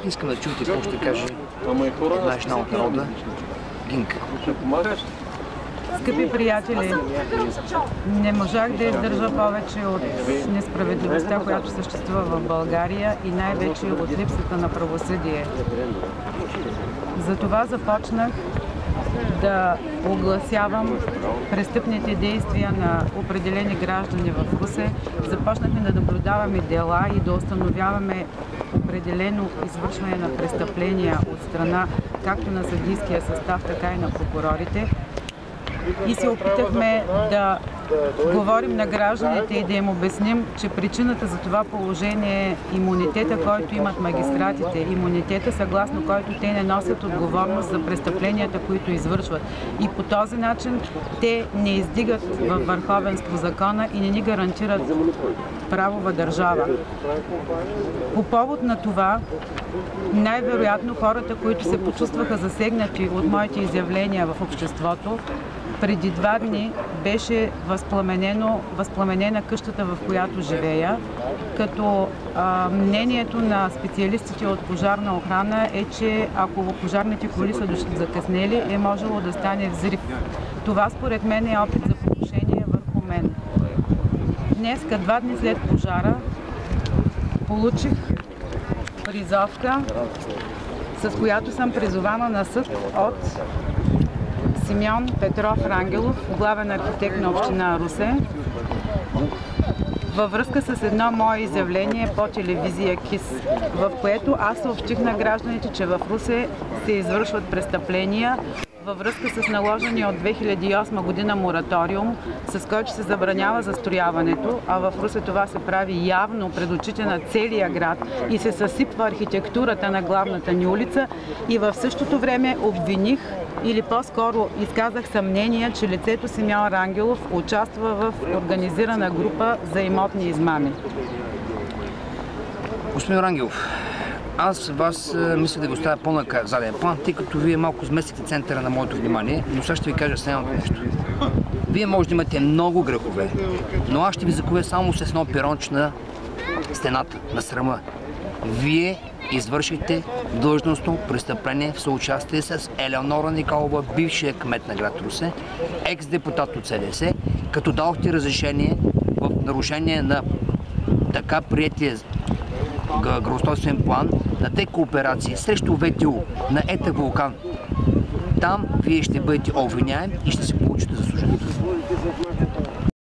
Искам да чуете какво ще каже една жена от народа, Гинка. Скъпи приятели, не можах да издържа повече от несправедливостта, която съществува в България и най-вече от липсата на правосъдие. Затова започнах да огласявам престъпните действия на определени граждани в Русе. Започнахме да наблюдаваме дела и да установяваме определено извършване на престъпления от страна както на съдийския състав, така и на прокурорите. И се опитахме да говорим на гражданите и да им обясним, че причината за това положение е имунитета, който имат магистратите. Имунитета, съгласно който те не носят отговорност за престъпленията, които извършват. И по този начин те не издигат във върховенство закона и не ни гарантират правова държава. По повод на това, най-вероятно хората, които се почувстваха засегнати от моите изявления в обществото, преди 2 дни беше възпламенена къщата, в която живея, като мнението на специалистите от пожарна охрана е, че ако пожарните коли са закъснели, е можело да стане взрив. Това според мен е опит за покушение върху мен. Днеска, 2 дни след пожара, получих призовка, с която съм призована на съд от Симеон Петров Рангелов, главен архитект на община Русе, във връзка с едно мое изявление по телевизия КИС, в което аз съобщих на гражданите, че в Русе се извършват престъпления във връзка с наложения от 2008 година мораториум, с който се забранява застрояването, а в Русе това се прави явно пред очите на целия град и се съсипва архитектурата на главната ни улица, и в същото време обвиних, или по-скоро изказах съмнение, че лицето Симеон Рангелов участва в организирана група за имотни измами. Господин Рангелов, аз вас мисля да ви оставя по-заден план, тъй като вие малко сместите центъра на моето внимание, но сега ще ви кажа следното нещо. Вие може да имате много грехове, но аз ще ви заковя само с едно пиронче на стената, на срама. Вие извършихте длъжностно престъпление в съучастие с Елеонора Николова, бившия кмет на град Русе, екс-депутат от СДС, като дадохте разрешение в нарушение на така приетия градоустройствен план на те кооперации срещу ВТУ на ЕТА Вулкан. Там вие ще бъдете обвиняем и ще се получите заслуженото.